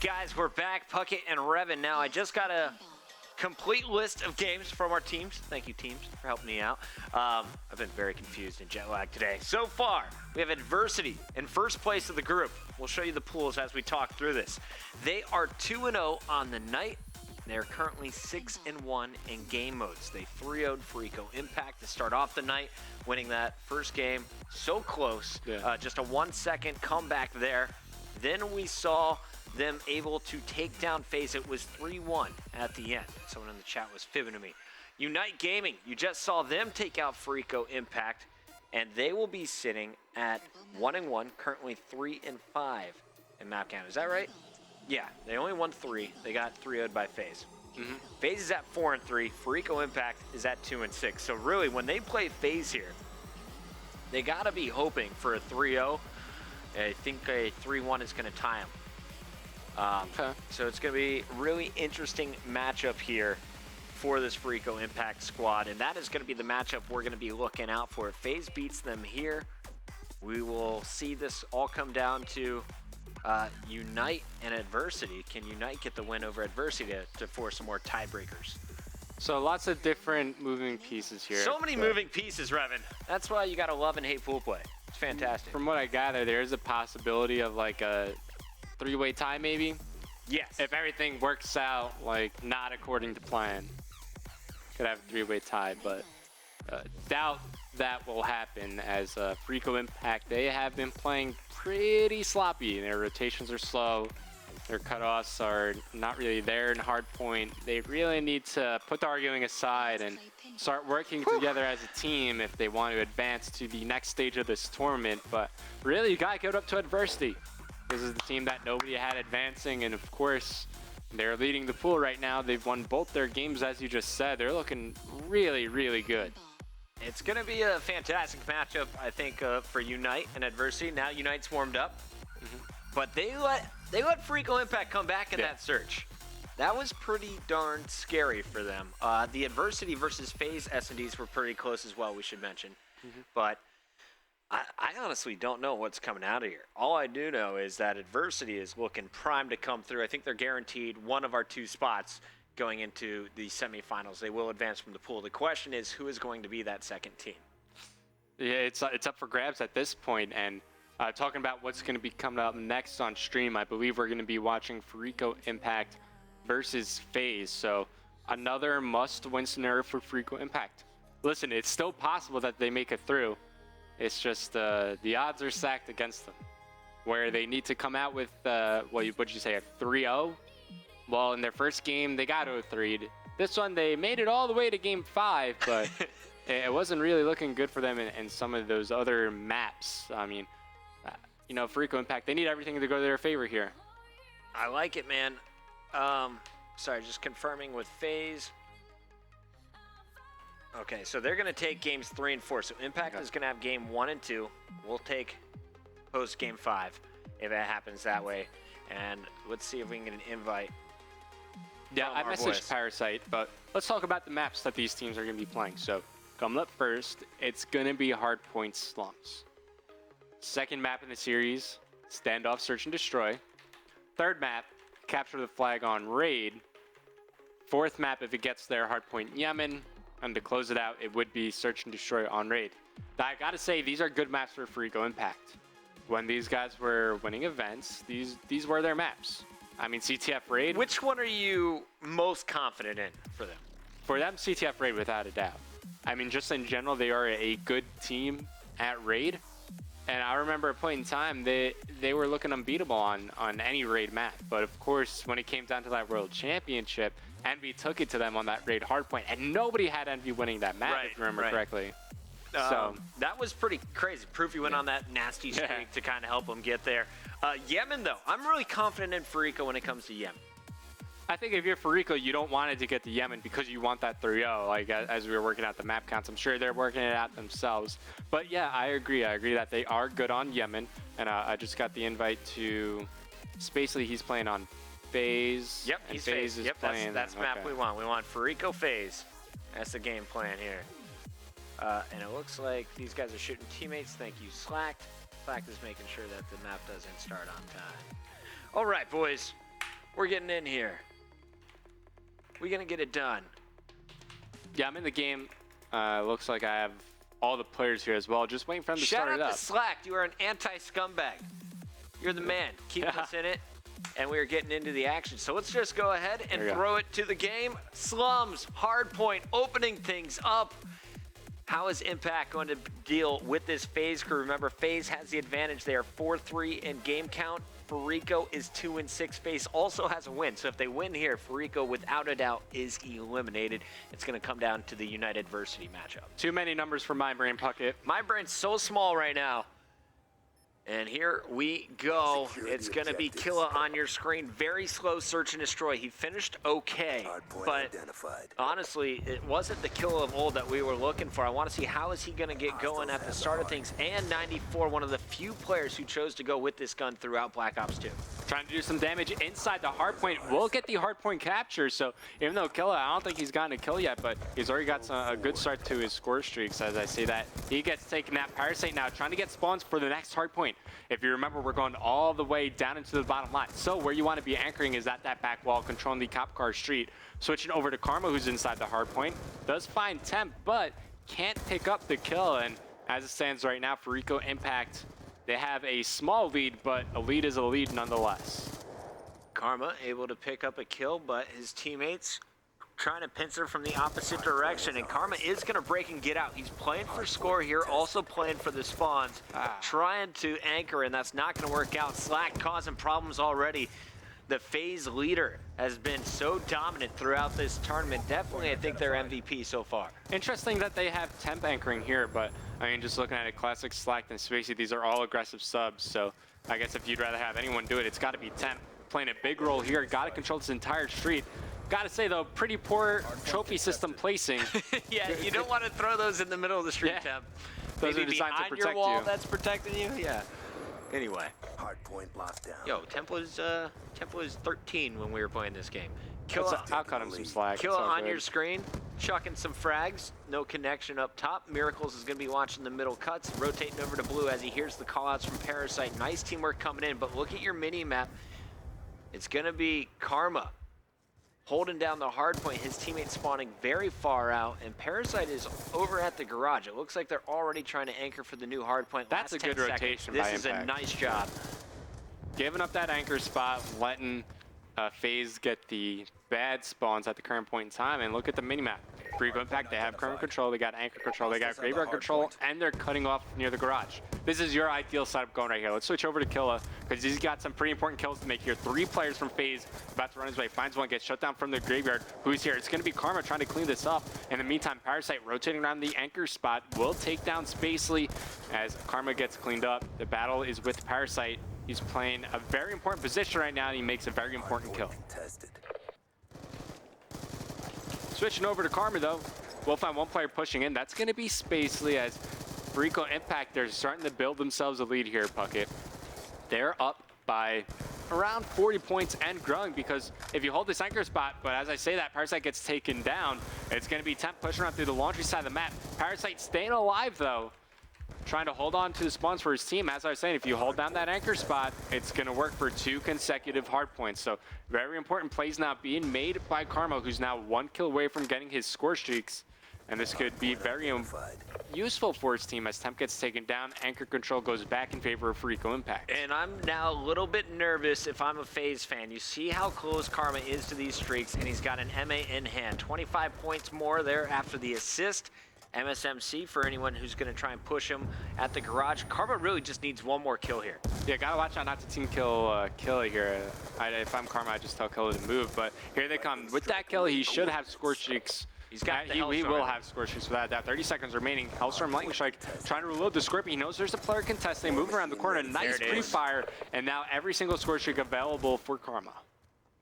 Guys, we're back, Puckett and Revan. Now, I just got a complete list of games from our teams. Thank you, teams, for helping me out. I've been very confused and jet lagged today. So far, we have Adversity in first place of the group. We'll show you the pools as we talk through this. They are 2-0 on the night. They're currently 6-1 in game modes. They 3-0'd Fariko Impact to start off the night, winning that first game. So close. Yeah. Just a 1-second comeback there. Then we saw them able to take down Faze. It was 3-1 at the end. Someone in the chat was fibbing to me. Unite Gaming, you just saw them take out Fariko Impact, and they will be sitting at 1-1, currently 3-5 in map count. Is that right? Yeah, they only won 3. They got 3-0'd by Faze. Faze is at 4-3. Fariko Impact is at 2-6. So really, when they play Faze here, they gotta be hoping for a 3-0. I think a 3-1 is gonna tie them. Okay. So it's gonna be a really interesting matchup here for this Fariko Impact squad, and that is gonna be the matchup we're gonna be looking out for. If Faze beats them here, we will see this all come down to Unite and Adversity. Can Unite get the win over Adversity to force some more tiebreakers? So lots of different moving pieces here. So many moving pieces, Revan. That's why you gotta love and hate pool play. It's fantastic. From what I gather, there is a possibility of like a 3-way tie maybe? Yes. If everything works out like not according to plan. Could have a 3-way tie, but doubt that will happen as Fariko Impact, they have been playing pretty sloppy. Their rotations are slow. Their cutoffs are not really there in hard point. They really need to put the arguing aside and start working together as a team if they want to advance to the next stage of this tournament. But really, you gotta give it up to Adversity. This is the team that nobody had advancing, and of course, they're leading the pool right now. They've won both their games, as you just said. They're looking really, really good. It's going to be a fantastic matchup, I think, for Unite and Adversity. Now Unite's warmed up, but they let Fariko Impact come back in that search. That was pretty darn scary for them. The Adversity versus Faze S&Ds were pretty close as well, we should mention. But I honestly don't know what's coming out of here. All I do know is that Adversity is looking primed to come through. I think they're guaranteed one of our 2 spots going into the semifinals. They will advance from the pool. The question is, who is going to be that second team? Yeah, it's up for grabs at this point. And talking about what's going to be coming up next on stream, I believe we're going to be watching Fariko Impact versus Faze. So another must-win scenario for Fariko Impact. Listen, it's still possible that they make it through. It's just the odds are stacked against them, where they need to come out with, what'd you say, a 3-0? Well, in their first game, they got 0-3'd. This one, they made it all the way to game 5, but it wasn't really looking good for them in some of those other maps. I mean, you know, Fariko Impact, they need everything to go to their favor here. I like it, man. Sorry, just confirming with Faze. Okay, so they're going to take games 3 and 4. So Impact is going to have game 1 and 2. We'll take post game 5 if it happens that way. And let's see if we can get an invite. Yeah, I messaged Parasite, but let's talk about the maps that these teams are going to be playing. So coming up first, it's going to be hard point slumps. Second map in the series, standoff, search and destroy. Third map, capture the flag on raid. Fourth map, if it gets there, hard point Yemen. And to close it out, it would be search and destroy on raid. Now, I got to say, these are good maps for Fariko Impact. When these guys were winning events, these were their maps. I mean, CTF Raid. Which one are you most confident in for them? For them, CTF Raid, without a doubt. I mean, just in general, they are a good team at Raid. And I remember at a point in time, they were looking unbeatable on any Raid map. But of course, when it came down to that World Championship, Envy took it to them on that Raid hardpoint. And nobody had Envy winning that map, if you remember correctly. So that was pretty crazy. Proof you went on that nasty streak to kind of help them get there. Yemen, though, I'm really confident in Fariko when it comes to Yemen. I think if you're Fariko, you don't want it to get to Yemen because you want that 3-0. Like as we were working out the map counts, I'm sure they're working it out themselves. But yeah, I agree. I agree that they are good on Yemen. And I just got the invite to Spacely. He's playing on Faze. Yep, he's Faze. Yep, that's the map we want. We want Fariko Faze. That's the game plan here. And it looks like these guys are shooting teammates. Thank you, Slacked. Slacked is making sure that the map doesn't start on time. All right, boys. We're getting in here. We're going to get it done. Yeah, I'm in the game. Looks like I have all the players here as well. Just waiting for them to Shout start it out up. to Slack. You are an anti-scumbag. You're the man. Keeping us in it. And we are getting into the action. So let's just go ahead and throw it to the game. Slums, Hardpoint, opening things up. How is Impact going to deal with this Faze crew? Remember, Faze has the advantage. They are 4-3 in game count. Fariko is 2-6. Faze also has a win. So if they win here, Fariko, without a doubt, is eliminated. It's going to come down to the United Versity matchup. Too many numbers for my brain, Puckett. My brain's so small right now. And here we go. It's going to be Killa on your screen. Very slow search and destroy. He finished okay, but honestly, it wasn't the Killa of old that we were looking for. I want to see how is he going to get going at the start of things. And 94, one of the few players who chose to go with this gun throughout Black Ops 2. Trying to do some damage inside the hardpoint. Will get the hardpoint capture. So even though Killa, I don't think he's gotten a kill yet, but he's already got a good start to his score streaks. As I say that, he gets taken that Parasite now, trying to get spawns for the next hardpoint. If you remember, we're going all the way down into the bottom line. So where you want to be anchoring is at that back wall, controlling the cop car street. Switching over to Karma, who's inside the hardpoint. Does find Temp, but can't pick up the kill. And as it stands right now, Fariko Impact, they have a small lead, but a lead is a lead nonetheless. Karma able to pick up a kill, but his teammates trying to pincer from the opposite direction, and Karma is going to break and get out. He's playing for score here, also playing for the spawns, trying to anchor, and that's not going to work out. Slack causing problems already. The Faze leader has been so dominant throughout this tournament. Definitely, I think they're MVP so far. Interesting that they have Temp anchoring here, but I mean, just looking at it, Classic, Slack, and Spacey, these are all aggressive subs, so I guess if you'd rather have anyone do it, it's got to be Temp. Playing a big role here, got to control this entire street. Gotta say though, pretty poor trophy system placing. Yeah, you don't want to throw those in the middle of the street, Temp. Those Maybe are designed to behind protect your wall you. that's protecting you, yeah. Anyway. Hardpoint lockdown. Yo, Temp was 13 when we were playing this game. I'll cut him some slack. Killa on your screen, chucking some frags. No connection up top. Miracles is going to be watching the middle cuts, rotating over to Blue as he hears the callouts from Parasite. Nice teamwork coming in, but look at your mini map. It's going to be Karma holding down the hard point. His teammates spawning very far out, and Parasite is over at the garage. It looks like they're already trying to anchor for the new hard point. That's a good rotation by Impact. This is a nice job. Giving up that anchor spot, letting Faze get the bad spawns at the current point in time, and look at the minimap. Fariko Impact, they have current control, they got anchor control, they got graveyard control, and they're cutting off near the garage. This is your ideal setup going right here. Let's switch over to Killa, because he's got some pretty important kills to make here. 3 players from Faze about to run his way, finds one, gets shut down from the graveyard. Who's here? It's going to be Karma trying to clean this up. In the meantime, Parasite rotating around the anchor spot will take down Spacely as Karma gets cleaned up. The battle is with Parasite. He's playing a very important position right now, and he makes a very important kill. Switching over to Karma, though, we'll find one player pushing in. That's going to be Spacely as Fariko Impact, they're starting to build themselves a lead here, Puckett. They're up by around 40 points and growing, because if you hold this anchor spot, but as I say that, Parasite gets taken down, it's going to be Temp pushing around through the laundry side of the map. Parasite staying alive, though, trying to hold on to the spawns for his team. As I was saying, if you hold down that anchor spot, it's going to work for 2 consecutive hard points. So very important plays now being made by Karma, who's now 1 kill away from getting his score streaks. And this could be very useful for his team as Temp gets taken down. Anchor control goes back in favor of Fariko Impact. And I'm now a little bit nervous if I'm a Faze fan. You see how close Karma is to these streaks, and he's got an MA in hand. 25 points more there after the assist. MSMC for anyone who's going to try and push him at the garage. Karma really just needs 1 more kill here. Yeah, gotta watch out not to team kill Killa here. If I'm Karma, I just tell Killa to move, but here they come. With that kill, he should have score streaks. He will have score streaks for that. 30 seconds remaining. Hellstorm Lightning Strike trying to reload the Scorpion. He knows there's a player contesting, moving around the corner. Nice pre-fire, and now every single score streak available for Karma.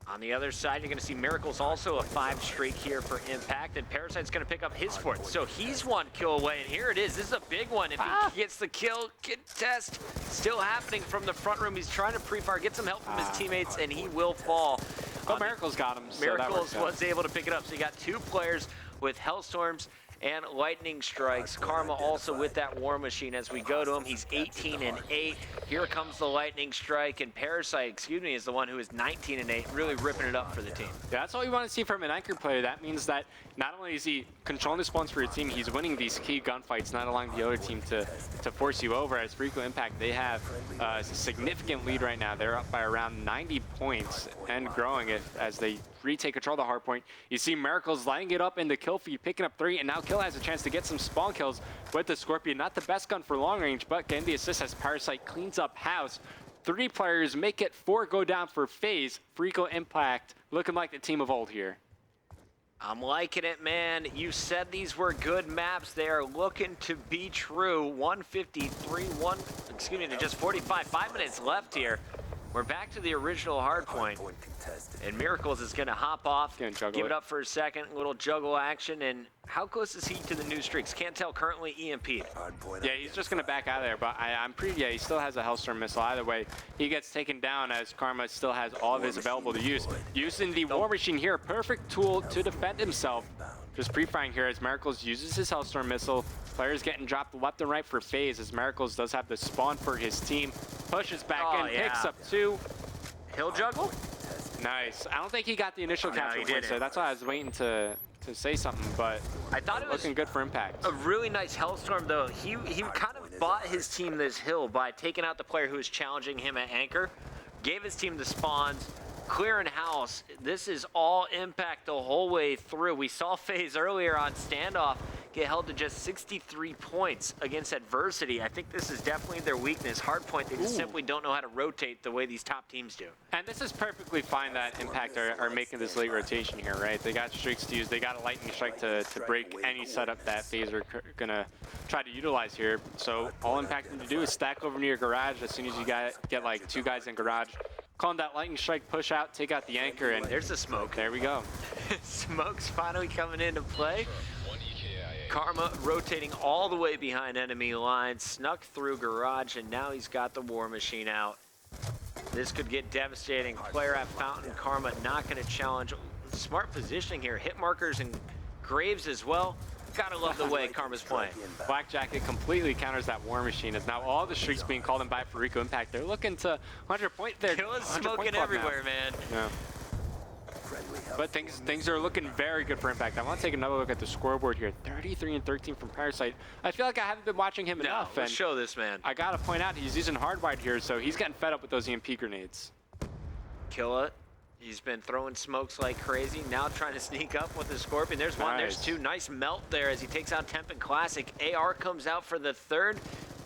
On the other side, you're going to see Miracles also a 5 streak here for Impact, and Parasite's going to pick up his 4th. So he's 1 kill away, and here it is. This is a big one. If he gets the kill, contest still happening from the front room. He's trying to pre-fire, get some help from his teammates, and he will fall. But Miracles got him. So Miracles was able to pick it up. So you got 2 players with Hellstorms and lightning strikes. Karma also with that war machine as we go to him. He's 18-8. Here comes the lightning strike, and Parasite, is the one who is 19-8, really ripping it up for the team. Yeah, that's all you want to see from an anchor player. That means that not only is he controlling the spawns for your team, he's winning these key gunfights, not allowing the other team to force you over. As Fariko Impact, they have a significant lead right now. They're up by around 90 points and growing it as they retake control of the hard point. You see Miracles lighting it up in the kill feed, picking up 3, and now Kill has a chance to get some spawn kills with the Scorpion. Not the best gun for long range, but getting the assist as Parasite cleans up house. 3 players make it, 4 go down for Faze. Fariko Impact looking like the team of old here. I'm liking it, man. You said these were good maps. They are looking to be true. 153, to just 45. 5 minutes left here. We're back to the original hard point. And Miracles is going to hop off, give it up for a second, little juggle action. And how close is he to the new streaks? Can't tell, currently EMP'd. Yeah, he's just going to back out of there, but he still has a Hellstorm missile. Either way, he gets taken down as Karma still has all of his available to use. Using the War Machine here, perfect tool to defend himself. Just pre-firing here as Miracles uses his Hellstorm missile. Players getting dropped left and right for Faze as Miracles does have the spawn for his team. Pushes back in, picks up 2. He'll juggle? Nice. I don't think he got the initial capture point, so that's why I was waiting to say something, but I thought it was looking good for Impact. A really nice Hellstorm, though. He kind of bought his team this hill by taking out the player who was challenging him at anchor, gave his team the spawns, clearing house. This is all Impact the whole way through. We saw Faze earlier on standoff get held to just 63 points against adversity. I think this is definitely their weakness. Hard point, they just simply don't know how to rotate the way these top teams do. And this is perfectly fine that Impact are making this late rotation here, right? They got streaks to use. They got a lightning strike to break any setup that Faze are going to try to utilize here. So all Impact need to do is stack over near garage as soon as you get like 2 guys in garage. Calling that lightning strike, push out, take out the anchor, and there's the smoke. There we go. Smoke's finally coming into play. Karma rotating all the way behind enemy lines, snuck through garage, and now he's got the war machine out. This could get devastating. Player at Fountain, Karma not going to challenge. Smart positioning here. Hit markers and Graves as well. Gotta love the way Karma's playing. Black Jacket completely counters that war machine as now all the streaks being called in by Fariko Impact. They're looking to 100 point there. Kill is smoking everywhere, man. Yeah. But things are looking very good for Impact. I want to take another look at the scoreboard here. 33-13 from Parasite. I feel like I haven't been watching him enough. Let's show this, man. I gotta point out he's using hardwired here, so he's getting fed up with those EMP grenades. Kill it. He's been throwing smokes like crazy. Now trying to sneak up with the Scorpion. There's one, there's 2. Nice melt there as he takes out Temp and Classic. AR comes out for the 3rd.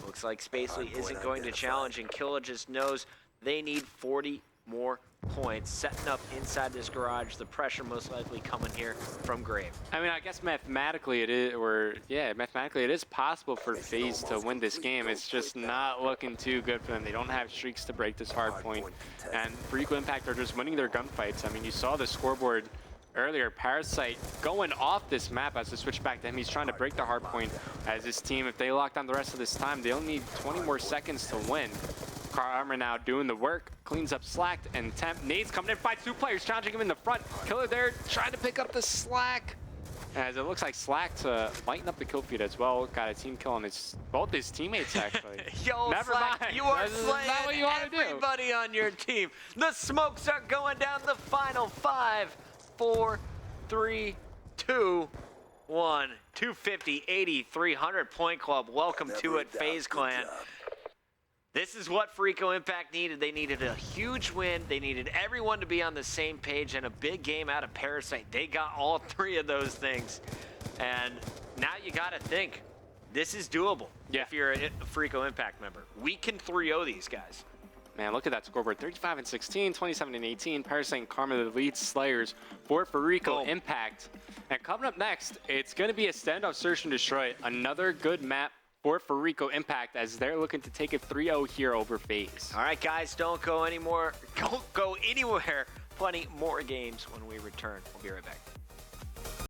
Looks like Spacely isn't going to challenge, and Killa just knows they need 40 more points. Setting up inside this garage. The pressure most likely coming here from Grave. I mean, I guess mathematically it is possible for Faze to win this game. It's just not looking too good for them. They don't have streaks to break this hard point. And Fariko Impact are just winning their gunfights. I mean, you saw the scoreboard earlier. Parasite going off this map as we switch back to him. He's trying to break the hard point as his team, if they lock down the rest of this time, they only need 20 more seconds to win. Karma now doing the work, cleans up Slack, and Temp. Nades coming in, fights 2 players, challenging him in the front. Killer there, trying to pick up the Slack. As it looks like Slack to lighten up the kill feed as well. Got a team kill on both his teammates, actually. Yo, never Slack, mind. You are That's slaying not what you want to do. Everybody on your team. The smokes are going down the final 5, 4, 3, 2, 1. 250, 80, 300 point club. Welcome to it, Faze Clan. This is what Fariko Impact needed. They needed a huge win. They needed everyone to be on the same page and a big game out of Parasite. They got all 3 of those things. And now you got to think, this is doable if you're a Fariko Impact member. We can 3-0 these guys. Man, look at that scoreboard. 35-16, 27-18. Parasite and Karma, the lead slayers for Fariko Impact. And coming up next, it's going to be a standoff search and destroy. Another good map for Fariko Impact as they're looking to take a 3-0 here over Faze. All right, guys, don't go anywhere. Plenty more games when we return. We'll be right back.